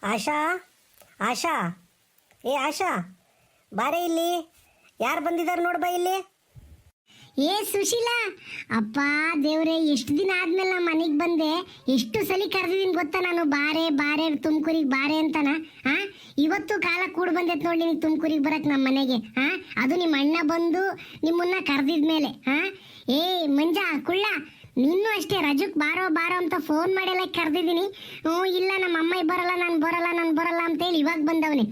ಆಶಾ ಆಶಾ ಏ ಆಶಾ ಬಾರೆ ಇಲ್ಲಿ. ಯಾರು ಬಂದಿದ್ದಾರೆ ನೋಡ್ಬಾ ಇಲ್ಲಿ. ಏ ಸುಶೀಲಾ, ಅಪ್ಪ ದೇವ್ರೆ, ಎಷ್ಟು ದಿನ ಆದ್ಮೇಲೆ ನಮ್ಮ ಮನೆಗೆ ಬಂದೆ. ಎಷ್ಟು ಸಲ ಕರೆದಿದ್ದೀನಿ ಗೊತ್ತಾ ನಾನು, ಬಾರೆ ಬಾರೆ ತುಮಕೂರಿಗೆ ಬಾರೆ ಅಂತನ. ಇವತ್ತು ಕಾಲ ಕೂಡ ಬಂದೈತೆ ನೋಡಿ ನಿನಗೆ ತುಮಕೂರಿಗೆ ಬರಕ್ಕೆ ನಮ್ಮ ಮನೆಗೆ. ಅದು ನಿಮ್ಮ ಅಣ್ಣ ಬಂದು ನಿಮ್ಮನ್ನ ಕರೆದಿದ್ಮೇಲೆ. ಏ ಮಂಜಾ ಕುಳ್ಳ, ನಿನ್ನೂ ಅಷ್ಟೇ ರಜಕ್ಕೆ ಬಾರೋ ಬಾರೋ ಅಂತ ಫೋನ್ ಮಾಡಿಲ್ಲ ಕರೆದಿದ್ದೀನಿ. ಇಲ್ಲ ನಮ್ಮ ಅಮ್ಮ ಬರಲ್ಲ, ನಾನು ಬರಲ್ಲ ಅಂತೇಳಿ ಇವಾಗ ಬಂದವನೇ.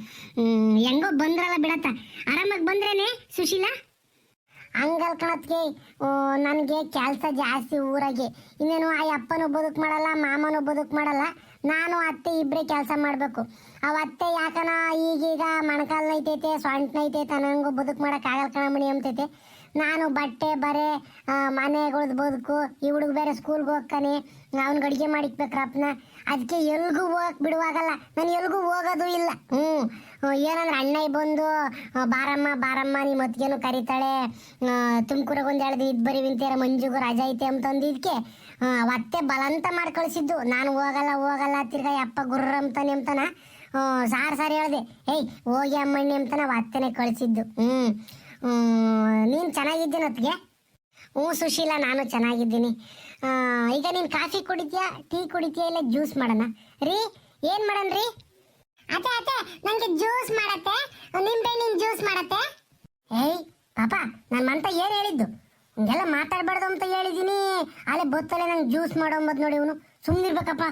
ಹೆಂಗೋ ಬಂದ್ರಲ್ಲ ಬಿಡತ್ತ. ಆರಾಮಾಗಿ ಬಂದ್ರೇನೆ ಸುಶೀಲಾ? ಹಂಗಲ್ ಕಣತ್ಗೆ, ನನಗೆ ಕೆಲಸ ಜಾಸ್ತಿ ಊರಾಗೆ. ಇನ್ನೇನು ಆ ಅಪ್ಪನೂ ಬದುಕು ಮಾಡಲ್ಲ, ಮಾಮನೂ ಬದುಕು ಮಾಡಲ್ಲ. ನಾನು ಅತ್ತೆ ಇಬ್ಬರೇ ಕೆಲಸ ಮಾಡಬೇಕು. ಅವ ಅತ್ತೆ ಯಾಕನ ಈಗೀಗ ಮೊಣಕಾಲು ನೈತೈತೆ, ಸೊಂಟ ನೈತೈತೆ, ನನಗೂ ಬದುಕು ಮಾಡೋಕ್ಕಾಗಲ್ಲ ಕಣಮಣಿ ಅಂತೈತೆ. ನಾನು ಬಟ್ಟೆ ಬರೆ ಮನೆಗಳದ್ದು ಬದುಕು, ಈ ಹುಡುಗ ಬೇರೆ ಸ್ಕೂಲ್ಗೆ ಹೋಗ್ತಾನೆ, ಅವ್ನಿಗೆ ಅಡುಗೆ ಮಾಡಿಕ್ಬೇಕ್ರಪ್ಪನ. ಅದಕ್ಕೆ ಎಲ್ಗೂ ಹೋಗಕ್ಕೆ ಬಿಡುವಾಗಲ್ಲ, ನಾನು ಎಲ್ಗೂ ಹೋಗೋದು ಇಲ್ಲ. ಏನಂದ್ರೆ ಅಣ್ಣ ಬಂದು ಬಾರಮ್ಮ ನಿಮ್ಮ ಹೊತ್ತಿಗೆನು ಕರೀತಾಳೆ, ತುಮಕೂರಾಗ ಒಂದು 2 ದಿನ ಬರೀ ವಿಂತೀರ, ಮಂಜುಗೂ ರಜಾ ಐತೆ ಅಂತಂದಿದ್ದಕ್ಕೆ ಅವತ್ತೆ ಬಲಂತ ಮಾಡಿ ಕಳಿಸಿದ್ದು. ನಾನು ಹೋಗಲ್ಲ ತಿರ್ಗಾ ಅಪ್ಪ ಗುರ್ರ ಅಂತಾನೆ ಸಾರಿ ಹೇಳ್ದೆ. ಏಯ್ ಹೋಗಿ ಅಮ್ಮಣ್ಣಿ ಅಂತಾನೆ ಅವತ್ತೇನೆ ಕಳಿಸಿದ್ದು. ನೀನು ಚೆನ್ನಾಗಿದ್ದೀನಿ ಹೊತ್ತಿಗೆ? ಸುಶೀಲಾ, ನಾನು ಚೆನ್ನಾಗಿದ್ದೀನಿ. ಈಗ ನೀನು ಕಾಫಿ ಕುಡಿತೀಯಾ, ಟೀ ಕುಡಿತೀಯಾ, ಇಲ್ಲ ಜ್ಯೂಸ್ ಮಾಡೋಣ? ರೀ ಏನು ಮಾಡೋಣ ರೀ? ಅತ್ತೆ ನನಗೆ ಜ್ಯೂಸ್ ಮಾಡತ್ತೆ, ನಿಂಬೆಹಣ್ಣಿನ ಜ್ಯೂಸ್ ಮಾಡತ್ತೆ. ಏಯ್ ಪಾಪ, ನನ್ನ ಮಂತ ಏನು ಹೇಳಿದ್ದು? ಹಂಗೆಲ್ಲ ಮಾತಾಡಬಾರ್ದು ಅಂತ ಹೇಳಿದ್ದೀನಿ. ಅಲ್ಲೇ ಬೊತ್ತಲೆ ನಂಗೆ ಜ್ಯೂಸ್ ಮಾಡೋಂಬದು ನೋಡಿ ಇವನು. ಸುಮ್ಮನಿರ್ಬೇಕಪ್ಪ.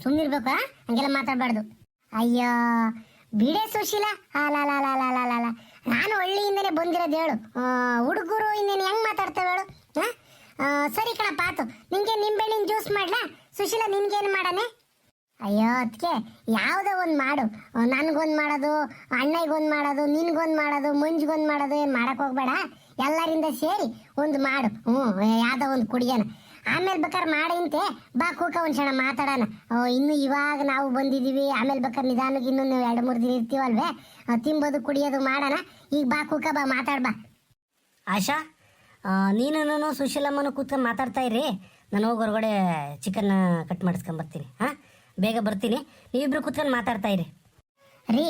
ಸುಮ್ಮನಿರ್ಬೇಕಾ, ಹಂಗೆಲ್ಲ ಮಾತಾಡಬಾರ್ದು. ಅಯ್ಯೋ ಬಿಡೆ ಸುಶೀಲಾ. ಅಲ್ಲ ನಾನು ಹಳ್ಳಿಯಿಂದನೇ ಬಂದಿರೋದು ಹೇಳು. ಹುಡುಗರು ಇನ್ನೇನು ಹೆಂಗೆ ಮಾತಾಡ್ತೇವೆ ಹೇಳು? ಸರಿ ಕಣಪ್ಪ, ಆತು. ನಿನಗೆ ನಿಂಬೆಹಣ್ಣಿನ ಜ್ಯೂಸ್ ಮಾಡಲಾ ಸುಶೀಲಾ? ನಿನ್ಗೇನು ಮಾಡಾನೆ? ಅಯ್ಯೋ ಅದಕ್ಕೆ ಯಾವುದೋ ಒಂದು ಮಾಡು. ನನಗೊಂದು ಮಾಡೋದು, ಅಣ್ಣಗೊಂದು ಮಾಡೋದು, ನಿನ್ಗೊಂದು ಮಾಡೋದು, ಮಂಜಿಗೊಂದು ಮಾಡೋದು ಏನು ಮಾಡೋಕ್ಕೆ ಹೋಗ್ಬೇಡ. ಎಲ್ಲರಿಂದ ಸೇರಿ ಒಂದು ಮಾಡು. ಯಾವುದೋ ಒಂದು ಕುಡಿಯೋಣ. ಆಮೇಲೆ ಬೇಕಾದ್ರೆ ಮಾಡಿಂತೆ ಬಾ ಕೂಕ ಒಂದು ಕ್ಷಣ ಮಾತಾಡೋಣ. ಇನ್ನು ಇವಾಗ ನಾವು ಬಂದಿದ್ದೀವಿ, ಆಮೇಲೆ ಬೇಕಾದ್ರೆ ನಿಧಾನಕ್ಕೆ ಇನ್ನೂ 2-3 ದಿನ ಇರ್ತೀವಲ್ವೇ, ತಿಂಬೋದು ಕುಡಿಯೋದು ಮಾಡೋಣ. ಈಗ ಬಾ ಕೂಕ, ಬಾ ಮಾತಾಡ್ಬಾ. ಆಶಾ, ನೀನು ಸುಶೀಲಮ್ಮನು ಕೂತ್ಕೊಂಡು ಮಾತಾಡ್ತಾ ಇರ್ರಿ. ನಾನು ಹೋಗಿ ಹೊರಗಡೆ ಚಿಕನ್ ಕಟ್ ಮಾಡಿಸ್ಕೊಂಬರ್ತೀನಿ. ಬೇಗ ಬರ್ತೀನಿ, ನೀವಿಬ್ರು ಕೂತ್ಕೊಂಡು ಮಾತಾಡ್ತಾ ಇರಿ. ರೀ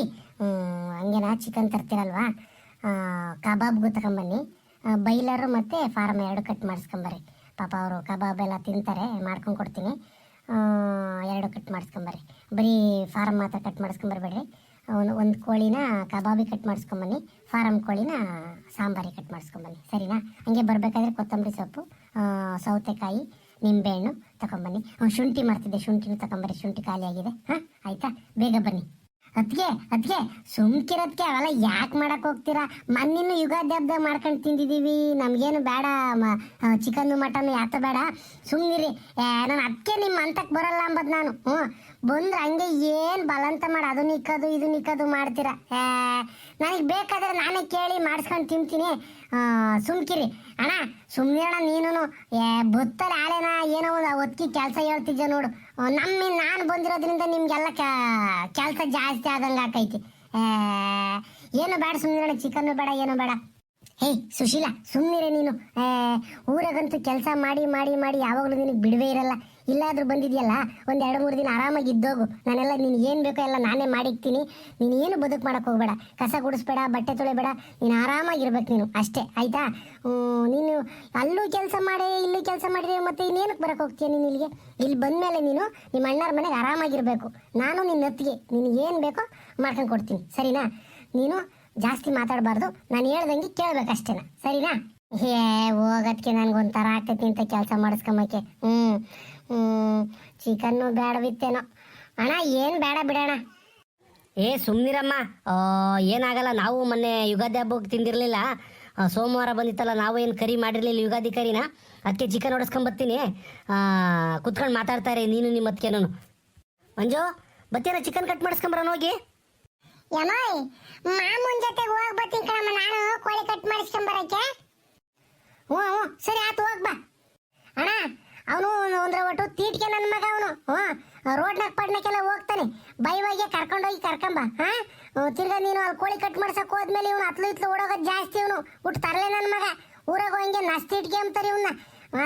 ಹಂಗೇನಾ, ಚಿಕನ್ ತರ್ತೀರಲ್ವಾ, ಕಬಾಬ್ಗೂ ತಗೊಂಬನ್ನಿ. ಬೈಲರು ಮತ್ತು ಫಾರ್ಮ್ 2 ಕಟ್ ಮಾಡಿಸ್ಕೊಂಬರ್ರಿ. ಪಾಪ ಅವರು ಕಬಾಬ್ ಎಲ್ಲ ತಿಂತಾರೆ, ಮಾಡ್ಕೊಂಡು ಕೊಡ್ತೀನಿ. 2 ಕಟ್ ಮಾಡಿಸ್ಕೊಂಬರ್ರಿ. ಬರೀ ಫಾರಮ್ ಮಾತ್ರ ಕಟ್ ಮಾಡಿಸ್ಕೊಂಬರ್ಬೇಡ್ರಿ. ಒಂದು ಕೋಳಿನ ಕಬಾಬಿ ಕಟ್ ಮಾಡಿಸ್ಕೊಂಬನ್ನಿ, ಫಾರಮ್ ಕೋಳಿನ ಸಾಂಬಾರಿಗೆ ಕಟ್ ಮಾಡಿಸ್ಕೊಂಬನ್ನಿ, ಸರಿನಾ? ಹಂಗೆ ಬರಬೇಕಾದ್ರೆ ಕೊತ್ತಂಬರಿ ಸೊಪ್ಪು, ಸೌತೆಕಾಯಿ, ನಿಂಬೆಹಣ್ಣು ತಗೊಂಬನ್ನಿ. ಶುಂಠಿ ಮಾಡ್ತಿದ್ದೆ, ಶುಂಠಿನೂ ತಗೊಂಬರ್ರಿ. ಶುಂಠಿ ಖಾಲಿ ಆಗಿದೆ. ಆಯಿತಾ? ಬೇಗ ಬನ್ನಿ. ಅದಕ್ಕೆ ಸುಮ್ಕಿರೋದಕ್ಕೆ ಅವೆಲ್ಲ ಯಾಕೆ ಮಾಡಕ್ಕೆ ಹೋಗ್ತೀರಾ? ಮೊನ್ನಿನ್ನು ಯುಗಾದಿ ಹಬ್ಬ ಮಾಡ್ಕೊಂಡು ತಿಂದಿದ್ದೀವಿ, ನಮಗೇನು ಬೇಡ. ಚಿಕನ್ನು ಮಟನ್ನು ಯಾತ ಬೇಡ, ಸುಮ್ಮನಿರಿ. ನಾನು ಅದಕ್ಕೆ ನಿಮ್ಮ ಅಂತಕ್ಕೆ ಬರಲ್ಲ ಅಂಬದು ನಾನು. ಬಂದ್ರೆ ಹಂಗೆ ಏನು ಬಲಂತ ಮಾಡಿ ಅದು ನಿಕ್ಕೋದು ಇದು ನಿಕ್ಕೋದು ಮಾಡ್ತೀರಾ. ನನಗೆ ಬೇಕಾದರೆ ನಾನೇ ಕೇಳಿ ಮಾಡಿಸ್ಕೊಂಡು ತಿಂತೀನಿ. ಸುಮ್ಕಿರಿ ಅಣ್ಣ, ಸುಮ್ಮನಿರೋಣ. ನೀನು ಬೊತ್ತಲ್ಲಿ ಆಳೆನ ಏನೋ ಒಂದು ಒತ್ತಿ ಕೆಲಸ ಹೇಳ್ತಿದ್ದೆ ನೋಡು. ನಾನು ಬಂದಿರೋದ್ರಿಂದ ನಿಮಗೆಲ್ಲ ಕೆಲಸ ಜಾಸ್ತಿ ಆದಂಗೆ ಆಕೈತಿ. ಏನು ಬೇಡ, ಸುಮ್ಮನಿರೋಣ. ಚಿಕನ್ನು ಬೇಡ, ಏನೂ ಬೇಡ. ಹೇಯ್ ಸುಶೀಲಾ, ಸುಮ್ಮನಿರೆ ನೀನು. ಊರಾಗಂತೂ ಕೆಲಸ ಮಾಡಿ ಮಾಡಿ ಮಾಡಿ ಯಾವಾಗಲೂ ನಿನಗೆ ಬಿಡುವೇ ಇರಲ್ಲ. ಇಲ್ಲಾದರೂ ಬಂದಿದೆಯಲ್ಲ, ಒಂದು 2-3 ದಿನ ಆರಾಮಾಗಿ ಇದ್ದೋಗು. ನಾನೆಲ್ಲ ನೀನು ಏನು ಬೇಕೋ ಎಲ್ಲ ನಾನೇ ಮಾಡಿಕ್ತೀನಿ. ನೀನು ಏನು ಬದುಕು ಮಾಡೋಕ್ಕೆ ಹೋಗ್ಬೇಡ. ಕಸ ಗುಡಿಸ್ಬೇಡ, ಬಟ್ಟೆ ತೊಳೆಬೇಡ. ನೀನು ಆರಾಮಾಗಿರ್ಬೇಕು ನೀನು, ಅಷ್ಟೇ ಆಯಿತಾ? ನೀನು ಅಲ್ಲೂ ಕೆಲಸ ಮಾಡಿ ಇಲ್ಲೂ ಕೆಲಸ ಮಾಡಿದ್ರೆ ಮತ್ತೆ ಇನ್ನೇನಕ್ಕೆ ಬರೋಕ್ಕೆ ಹೋಗ್ತೀಯ ನೀನು ಇಲ್ಲಿಗೆ? ಇಲ್ಲಿ ಬಂದಮೇಲೆ ನೀನು ನಿಮ್ಮ ಅಣ್ಣರ ಮನೆಗೆ ಆರಾಮಾಗಿರಬೇಕು. ನಾನು ನಿನ್ನ ಹೊತ್ತಿಗೆ ನೀನು ಏನು ಬೇಕೋ ಮಾಡ್ಕೊಂಡು ಕೊಡ್ತೀನಿ, ಸರಿನಾ? ನೀನು ಜಾಸ್ತಿ ಮಾತಾಡಬಾರ್ದು, ನಾನು ಹೇಳ್ದಂಗೆ ಕೇಳಬೇಕಷ್ಟೇನಾ, ಸರಿನಾ? ಹೋಗೋದಕ್ಕೆ ನನಗೊಂಥರ ಆಗ್ತೈತಿ ಅಂತ ಕೆಲಸ ಮಾಡಿಸ್ಕೊಂಬಕ್ಕೆ. ಚಿಕನ್ನು ಬೇಡವಿತ್ತೇನೋ ಅಣ್ಣ, ಏನು ಬೇಡ ಬಿಡೋಣ. ಸುಮ್ಮನಿರಮ್ಮ, ಏನಾಗಲ್ಲ. ನಾವು ಮೊನ್ನೆ ಯುಗಾದಿ ಹಬ್ಬಕ್ಕೆ ತಿಂದಿರಲಿಲ್ಲ, ಸೋಮವಾರ ಬಂದಿತ್ತಲ್ಲ, ನಾವು ಏನು ಕರಿ ಮಾಡಿರಲಿಲ್ಲ ಯುಗಾದಿ ಕರಿನ. ಅದಕ್ಕೆ ಚಿಕನ್ ಹೊಡೆಸ್ಕೊಂಬರ್ತೀನಿ. ಕುತ್ಕೊಂಡು ಮಾತಾಡ್ತಾರೆ ನೀನು ನಿಮ್ಮ ಅದಕ್ಕೇನು. ಮಂಜು ಬತ್ತೀರ, ಚಿಕನ್ ಕಟ್ ಮಾಡಿಸ್ಕೊಂಬರೋಣ ಹೋಗಿ. ಯಮಾಯ್, ಮಾಮೂನ್ ಜೊತೆಗೆ ಹೋಗಿ ಬರ್ತೀನಿ ಕಣಮ್ಮ, ನಾನು ಕೋಳಿ ಕಟ್ ಮಾಡಿಸ್ಕೊಂಬರಕ್ಕೆ. ಹ್ಞೂ ಸರಿ ಆಯ್ತು, ಹೋಗ್ಬಾ. ಅಣ್ಣ, ಅವನು ಒಂದ್ರ ಒಟ್ಟು ತೀಟ್ಗೆ ನನ್ನ ಮಗ. ಅವನು ರೋಡ್ನಾಗ ಪಡ್ನಕ್ಕೆಲ್ಲ ಹೋಗ್ತಾನೆ. ಬೈವಾಗೆ ಕರ್ಕೊಂಡೋಗಿ ಕರ್ಕೊಂಬ. ತಿರ್ಗಾ ನೀನು ಅಲ್ಲಿ ಕೋಳಿ ಕಟ್ ಮಾಡ್ಸಕ್ಕೆ ಹೋದ್ಮೇಲೆ ಇವನು ಅತ್ಲು ಇತ್ಲು ಓಡೋಗೋದು ಜಾಸ್ತಿ. ಇವನು ಬಿಟ್ಟು ತರಲೆ ನನ್ನ ಮಗ. ಊರಾಗ ಹೋಗಿ ನಸ್ತಿ ಇಟ್ಕೆ ಅಂತಾರೆ ಇವನ್ನ.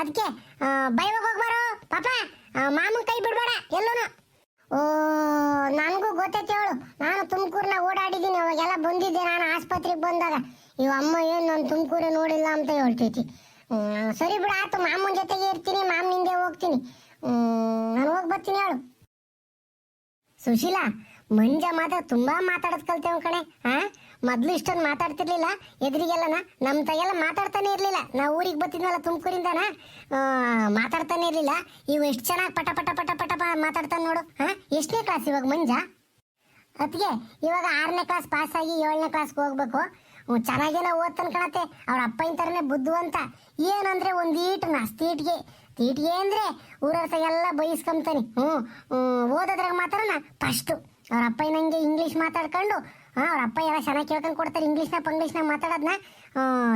ಅದಕ್ಕೆ ಬೈವಾಗ ಹೋಗ್ಬಾರೋ ಪಾಪ, ಮಾಮನ್ ಕೈ ಬಿಡ್ಬೇಡ ಎಲ್ಲೂ. ನನಗೂ ಗೊತ್ತೈತೆ ಹೇಳು. ನಾನು ತುಮಕೂರ್ನ ಓಡಾಡಿದ್ದೀನಿ, ಅವಾಗೆಲ್ಲ ಬಂದಿದ್ದೆ ನಾನು ಆಸ್ಪತ್ರೆಗೆ ಬಂದಾಗ. ಇವ ಅಮ್ಮ ಏನು ನಾನು ತುಮಕೂರೇ ನೋಡಿಲ್ಲ ಅಂತ ಹೇಳ್ತೈತಿ. ಸರಿ ಬಿಡು, ಆಯ್ತು, ಮಾಮನ ಜೊತೆಗೆ ಇರ್ತೀನಿ, ಮಾಮನಿಂದೆ ಹೋಗ್ತೀನಿ. ನಾನು ಹೋಗಿ ಬರ್ತೀನಿ ಹೇಳು. ಸುಶೀಲಾ, ಮಂಜ ಮಾತ್ರ ತುಂಬಾ ಮಾತಾಡೋದ್ ಕಲ್ತೇವ್ ಕಣೆ. ಮೊದ್ಲು ಇಷ್ಟೊಂದು ಮಾತಾಡ್ತಿರ್ಲಿಲ್ಲ, ಎದುರಿಗೆಲ್ಲನ ನಮ್ಮ ತಾಗೆಲ್ಲ ಮಾತಾಡ್ತಾನೆ ಇರ್ಲಿಲ್ಲ. ನಾ ಊರಿಗೆ ಬರ್ತಿದ್ನಲ್ಲ ತುಮಕೂರಿಂದನ, ಮಾತಾಡ್ತಾನೆ ಇರ್ಲಿಲ್ಲ. ಇವು ಎಷ್ಟು ಚೆನ್ನಾಗಿ ಪಟ ಪಟ ಪಟ ಪಟ ಮಾತಾಡ್ತಾನೆ ನೋಡು. ಎಷ್ಟನೇ ಕ್ಲಾಸ್ ಇವಾಗ ಮಂಜ? ಅದಕ್ಕೆ ಇವಾಗ 6ನೇ ಕ್ಲಾಸ್ ಪಾಸ್ ಆಗಿ 7ನೇ ಕ್ಲಾಸ್ಗೆ ಹೋಗ್ಬೇಕು. ಚೆನ್ನಾಗೇನೋ ಓದ್ತಾನೆ ಕಣತೆ. ಅವ್ರ ಅಪ್ಪನ ಥರನೇ ಬುದ್ಧಿವಂತ. ಏನಂದ್ರೆ ಒಂದೀಟು ತೀಟಿಗೆ ತೀಟಿಗೆ ಅಂದ್ರೆ ಊರರ್ಸಾಗೆಲ್ಲ ಬಯಸ್ಕೊಂತಾನೆ. ಓದೋದ್ರಾಗ ಮಾತ್ರನ ಫಸ್ಟು. ಅವ್ರ ಅಪ್ಪ ನಂಗೆ ಇಂಗ್ಲೀಷ್ ಮಾತಾಡ್ಕೊಂಡು, ಅವ್ರ ಅಪ್ಪ ಎಲ್ಲ ಚೆನ್ನಾಗಿ ಕೇಳ್ಕೊಂಡು ಕೊಡ್ತಾರೆ. ಇಂಗ್ಲೀಷ್ನಾಗ ಮಾತಾಡೋದನ್ನ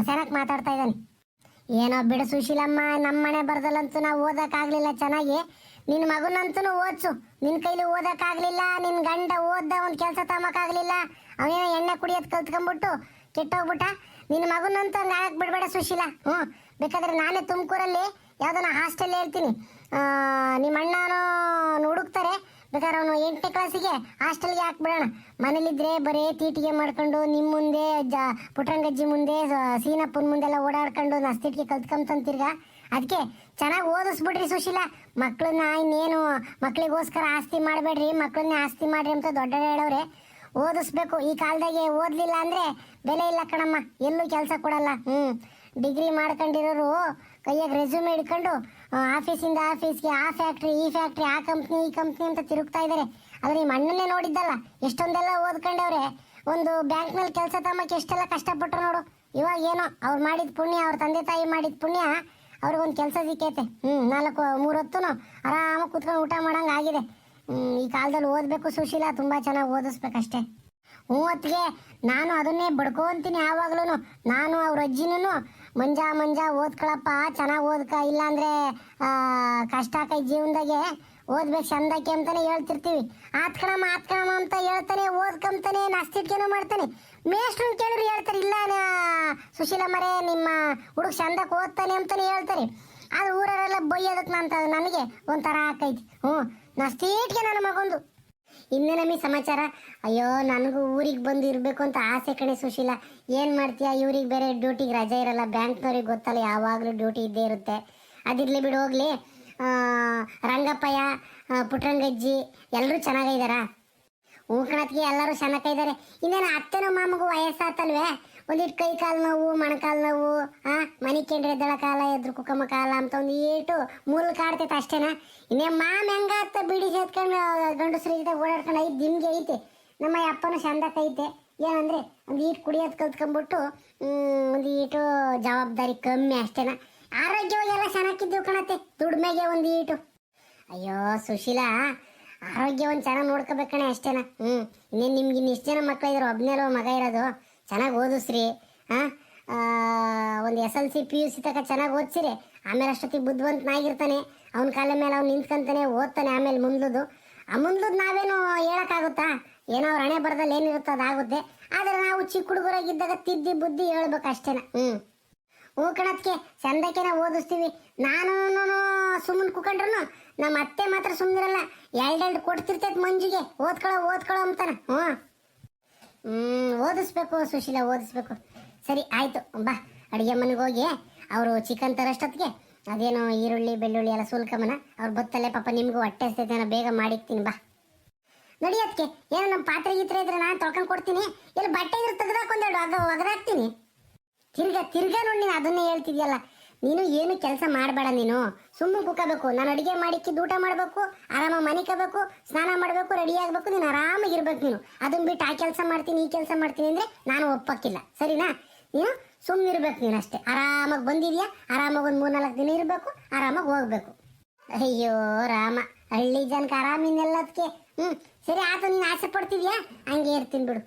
ಚೆನ್ನಾಗಿ ಮಾತಾಡ್ತಾ ಇದ್ದಾನೆ. ಏನೋ ಬಿಡು ಸುಶೀಲಮ್ಮ, ನಮ್ಮ ಮನೆ ಬರ್ದಲ್ಲಂತೂ ನಾವು ಓದೋಕ್ಕಾಗಲಿಲ್ಲ ಚೆನ್ನಾಗಿ. ನಿನ್ನ ಮಗನಂತೂ ಓದಿಸು. ನಿನ್ನ ಕೈಲಿ ಓದೋಕ್ಕಾಗಲಿಲ್ಲ, ನಿನ್ನ ಗಂಡ ಓದ್ದ ಒಂದು ಕೆಲಸ ತಗೋಕ್ಕಾಗಲಿಲ್ಲ, ಅವನೇನೋ ಎಣ್ಣೆ ಕುಡಿಯೋದು ಕಲ್ತ್ಕೊಂಡ್ಬಿಟ್ಟು ಕೆಟ್ಟೋಗ್ಬಿಟ್ಟ. ನಿನ್ನ ಮಗನಂತೂ ಹಂಗೆ ಬಿಡಬೇಡ ಸುಶೀಲಾ. ಬೇಕಾದ್ರೆ ನಾನೇ ತುಮಕೂರಲ್ಲಿ ಯಾವುದನ್ನ ಹಾಸ್ಟೆಲ್ ಹೇಳ್ತೀನಿ, ನಿಮ್ಮ ಅಣ್ಣನೂ ಹುಡುಕ್ತಾರೆ. ಬೇಕಾದ್ರೆ ಅವನು 8ನೇ ಕ್ಲಾಸಿಗೆ ಹಾಸ್ಟೆಲ್ಗೆ ಹಾಕ್ಬಿಡೋಣ. ಮನೇಲಿದ್ರೆ ಬರೇ ತೀಟಿಗೆ ಮಾಡ್ಕೊಂಡು ನಿಮ್ಮ ಮುಂದೆ ಪುಟ್ರಂಗಜ್ಜಿ ಮುಂದೆ ಸೀನಪ್ಪನ ಮುಂದೆಲ್ಲ ಓಡಾಡ್ಕೊಂಡು ನಸ್ತಿಟಿಗೆ ಕಲ್ತ್ಕೊಂತಂತಿರ್ಗ. ಅದಕ್ಕೆ ಚೆನ್ನಾಗಿ ಓದಿಸ್ಬಿಡ್ರಿ ಸುಶೀಲಾ. ಮಕ್ಕಳನ್ನ ಇನ್ನೇನು ಮಕ್ಕಳಿಗೋಸ್ಕರ ಆಸ್ತಿ ಮಾಡಬೇಡ್ರಿ, ಮಕ್ಕಳನ್ನೇ ಆಸ್ತಿ ಮಾಡ್ರಿ ಅಂತ ದೊಡ್ಡವರು ಹೇಳೋರೆ. ಓದಿಸ್ಬೇಕು. ಈ ಕಾಲದಾಗೆ ಓದಲಿಲ್ಲ ಅಂದರೆ ಬೆಲೆ ಇಲ್ಲ ಕಣಮ್ಮ, ಎಲ್ಲೂ ಕೆಲಸ ಕೊಡಲ್ಲ. ಡಿಗ್ರಿ ಮಾಡ್ಕೊಂಡಿರೋರು ಕೈಯಾಗ ರೆಸ್ಯೂಮೆ ಹಿಡ್ಕೊಂಡು ಆಫೀಸಿಂದ ಆಫೀಸ್ಗೆ, ಆ ಫ್ಯಾಕ್ಟ್ರಿ ಈ ಫ್ಯಾಕ್ಟ್ರಿ, ಆ ಕಂಪ್ನಿ ಈ ಕಂಪ್ನಿ ಅಂತ ತಿರುಗ್ತಾ ಇದ್ದಾರೆ. ಆದರೆ ನಿಮ್ಮ ಅಣ್ಣನ್ನೇ ನೋಡಿದ್ದಲ್ಲ, ಎಷ್ಟೊಂದೆಲ್ಲ ಓದ್ಕೊಂಡವ್ರೆ. ಒಂದು ಬ್ಯಾಂಕ್ನಲ್ಲಿ ಕೆಲಸ ತಮ್ಮಕ್ಕೆ ಎಷ್ಟೆಲ್ಲ ಕಷ್ಟಪಟ್ಟರು ನೋಡು. ಇವಾಗ ಏನೋ ಅವ್ರು ಮಾಡಿದ ಪುಣ್ಯ, ಅವ್ರ ತಂದೆ ತಾಯಿ ಮಾಡಿದ ಪುಣ್ಯ, ಅವ್ರಿಗೊಂದು ಕೆಲಸ ಸಿಕ್ಕೈತೆ. 3 ಹೊತ್ತು ಆರಾಮಾಗಿ ಕೂತ್ಕೊಂಡು ಊಟ ಮಾಡಂಗೆ ಆಗಿದೆ. ಈ ಕಾಲದಲ್ಲಿ ಓದಬೇಕು ಸುಶೀಲಾ, ತುಂಬ ಚೆನ್ನಾಗಿ ಓದಿಸ್ಬೇಕಷ್ಟೇ. ಹೊತ್ತಿಗೆ ನಾನು ಅದನ್ನೇ ಬಡ್ಕೊಂತೀನಿ ಯಾವಾಗ್ಲೂ. ನಾನು ಅವ್ರ ಅಜ್ಜಿನೂ ಮಂಜ ಓದ್ಕೊಳಪ್ಪ, ಚೆನ್ನಾಗಿ ಓದ್ಕ, ಇಲ್ಲಾಂದ್ರೆ ಕಷ್ಟ ಆಕೈ ಜೀವನದಾಗೆ, ಓದ್ಬೇಕು ಚಂದಕ್ಕೆ ಅಂತಾನೆ ಹೇಳ್ತಿರ್ತೀವಿ. ಆತ್ಕಣಮ್ಮ ಅಂತ ಹೇಳ್ತಾನೆ, ಓದ್ಕೊಂತಾನೆ, ನಸ್ತಿಟ್ಕೇನೋ ಮಾಡ್ತಾನೆ. ಮೇಷ್ಟ್ರನ್ನ ಕೇಳಿದ್ರು ಹೇಳ್ತಾರೆ, ಇಲ್ಲ ಸುಶೀಲಮ್ಮರೇ ನಿಮ್ಮ ಹುಡುಗ ಚಂದಕ್ಕೆ ಓದ್ತಾನೆ ಅಂತಾನೆ ಹೇಳ್ತಾರೆ. ಅದು ಊರರೆಲ್ಲ ಬೈಯೋದಕ್ಕೆ ನನಗೆ ಒಂಥರ ಆಕೈತಿ. ನಸ್ತಿಟ್ಗೆ ನನ್ನ ಮಗೊಂದು. ಇನ್ನೇ ನಮಗೆ ಸಮಾಚಾರ. ಅಯ್ಯೋ, ನನಗೂ ಊರಿಗೆ ಬಂದು ಇರಬೇಕು ಅಂತ ಆಸೆ ಕಣೆ ಸುಶೀಲಾ. ಏನು ಮಾಡ್ತೀಯಾ, ಇವ್ರಿಗೆ ಬೇರೆ ಡ್ಯೂಟಿಗೆ ರಜೆ ಇರಲ್ಲ. ಬ್ಯಾಂಕ್ನವ್ರಿಗೆ ಗೊತ್ತಲ್ಲ, ಯಾವಾಗಲೂ ಡ್ಯೂಟಿ ಇದ್ದೇ ಇರುತ್ತೆ. ಅದಿರಲಿ ಬಿಡು, ಹೋಗ್ಲಿ. ರಂಗಪ್ಪಯ್ಯ, ಪುಟ್ರಂಗಜ್ಜಿ ಎಲ್ಲರೂ ಚೆನ್ನಾಗಿದ್ದಾರಾ? ಕಣತ್ಗೆ ಎಲ್ಲರೂ ಚೆನ್ನಾಗಿದ್ದಾರೆ. ಇನ್ನೇನು ಅತ್ತೆನೋ ಮಾಮಗೂ ವಯಸ್ಸಾತಲ್ವೇ, ಒಂದಿಟ್ಟು ಕೈ ಕಾಲು ನೋವು, ಮೊಣಕಾಲು ನೋವು, ಮನೆ ಕೆಂಡ್ರೆ ಎದ್ದಳ ಕಾಲ, ಎದ್ರು ಕುಕ್ಕಮ್ಮ ಕಾಲ ಅಂತ ಒಂದು ಏಟು ಮೂಲ ಕಾಡ್ತೈತೆ ಅಷ್ಟೇನಾ. ಇನ್ನೇ ಮಾಮ ಹೆಂಗಾತ ಬಿಡಿ ಸೇತ್ಕೊಂಡು ಗಂಡಸ್ರ ಜೊತೆ ಓಡಾಡ್ಕೊಂಡು ದಿಮ್ಗೆ ಐತೆ. ನಮ್ಮ ಅಪ್ಪನ ಚಂದಕ್ಕೆ ಐತೆ. ಏನಂದರೆ ಒಂದು ಈಟು ಕುಡಿಯೋದು ಕಲ್ತ್ಕೊಂಡ್ಬಿಟ್ಟು ಒಂದು ಈಟು ಜವಾಬ್ದಾರಿ ಕಮ್ಮಿ ಅಷ್ಟೇನಾ. ಆರೋಗ್ಯವಾಗಿ ಎಲ್ಲ ಚೆನ್ನಾಗಿದ್ದೀವಿ ಕಣತ್ತೆ, ದುಡ್ಮೆಗೆ ಒಂದು ಈಟು. ಅಯ್ಯೋ ಸುಶೀಲಾ, ಆರೋಗ್ಯ ಒಂದು ಚೆನ್ನಾಗಿ ನೋಡ್ಕೋಬೇಕಣೆ ಅಷ್ಟೇನಾ. ಇನ್ನೇನು ನಿಮ್ಗೆ ಇನ್ನು ಇಷ್ಟು ಜನ ಮಕ್ಕಳಿದ್ರು, ಒಬ್ಬನೇಲೋ ಮಗ ಇರೋದು. ಚೆನ್ನಾಗಿ ಓದಿಸ್ರಿ. ಒಂದು SLC PUC ತನಕ ಚೆನ್ನಾಗಿ ಓದಿಸಿರಿ. ಆಮೇಲೆ ಅಷ್ಟೊತ್ತಿಗೆ ಬುದ್ಧಿವಂತನಾಗಿರ್ತಾನೆ, ಅವನ ಕಾಲ ಮೇಲೆ ಅವ್ನು ನಿಂತ್ಕೊಂತಾನೆ, ಓದ್ತಾನೆ. ಆಮೇಲೆ ಮುಂದ್ಲದು ನಾವೇನು ಹೇಳೋಕ್ಕಾಗುತ್ತಾ? ಏನೋ ಅವ್ರ ಹಣೆ ಬರದಲ್ಲಿ ಏನಿರುತ್ತೋ ಅದಾಗುತ್ತೆ. ಆದರೆ ನಾವು ಚಿಕ್ಕ ಹುಡುಗರಾಗಿದ್ದಾಗ ತಿದ್ದಿ ಬುದ್ಧಿ ಹೇಳ್ಬೇಕು ಅಷ್ಟೇನ. ಕಣತ್ಕೆ ಚಂದಕ್ಕೆನ ಓದಿಸ್ತೀವಿ. ನಾನು ಸುಮ್ಮನೆ ಕುಕೊಂಡ್ರು ನಮ್ಮ ಅತ್ತೆ ಮಾತ್ರ ಸುಮ್ಮನಿರಲ್ಲ, 2 ಕೊಡ್ತಿರ್ತೈತೆ ಮಂಜಿಗೆ, ಓದ್ಕೊಳ್ಳೋ ಅಂತಾನ. ಓದಿಸ್ಬೇಕು ಸುಶೀಲಾ, ಓದಿಸ್ಬೇಕು. ಸರಿ ಆಯ್ತು, ಬಾ ಅಡುಗೆ ಮನೆಗೆ ಹೋಗಿ ಅವರು ಚಿಕನ್ ತರೋಷ್ಟೊತ್ತಿಗೆ ಅದೇನೋ ಈರುಳ್ಳಿ ಬೆಳ್ಳುಳ್ಳಿ ಎಲ್ಲ ಸುಲ್ಕಮ್ಮನ ಅವ್ರು ಬತ್ತಲ್ಲೇ. ಪಾಪ ನಿಮಗೂ ಹೊಟ್ಟೆ ಹಸ್ತೈತೆ, ನಾನು ಬೇಗ ಮಾಡಿಕ್ತೀನಿ. ಬಾ ನಡಿಯೋದಕ್ಕೆ. ಏನೋ ನಮ್ಮ ಪಾತ್ರೆ ಗೀತ್ರೆ ಇದ್ರೆ ನಾನು ತೊಳ್ಕೊಂಡು ಕೊಡ್ತೀನಿ. ಇಲ್ಲಿ ಬಟ್ಟೆ ಇದ್ರೆ ತೆಗೆದಾಕೊಂಡೆರಡು ಒಗದಾಕ್ತೀನಿ. ತಿರ್ಗಾ ನೋಡಿ, ನೀನು ಅದನ್ನೇ ಹೇಳ್ತಿದ್ಯಲ್ಲ. ನೀನು ಏನು ಕೆಲಸ ಮಾಡಬೇಡ, ನೀನು ಸುಮ್ಮನೆ ಕುಕ್ಕಬೇಕು. ನಾನು ಅಡುಗೆ ಮಾಡಿಕ್ಕಿದ್ದು ಊಟ ಮಾಡಬೇಕು, ಆರಾಮಾಗಿ ಮನಿಕಬೇಕು, ಸ್ನಾನ ಮಾಡಬೇಕು, ರೆಡಿ ಆಗಬೇಕು, ನೀನು ಆರಾಮಾಗಿರ್ಬೇಕು. ನೀನು ಅದನ್ನ ಬಿಟ್ಟು ಆ ಕೆಲಸ ಮಾಡ್ತೀನಿ ಈ ಕೆಲಸ ಮಾಡ್ತೀನಿ ಅಂದರೆ ನಾನು ಒಪ್ಪಕ್ಕಿಲ್ಲ, ಸರಿನಾ? ನೀನು ಸುಮ್ಮನಿರ್ಬೇಕು. ನೀನು ಅಷ್ಟೇ ಆರಾಮಾಗಿ ಬಂದಿದ್ಯಾ, ಆರಾಮಾಗಿ ಒಂದು 3-4 ದಿನ ಇರಬೇಕು, ಆರಾಮಾಗಿ ಹೋಗ್ಬೇಕು. ಅಯ್ಯೋ ರಾಮ, ಹಳ್ಳಿ ಜನಕ್ಕೆ ಆರಾಮಿನೆಲ್ಲದಕ್ಕೆ. ಸರಿ ಆಯ್ತು, ನೀನು ಆಸೆ ಪಡ್ತಿದ್ಯಾ, ಹಂಗೆ ಇರ್ತೀನಿ ಬಿಡು.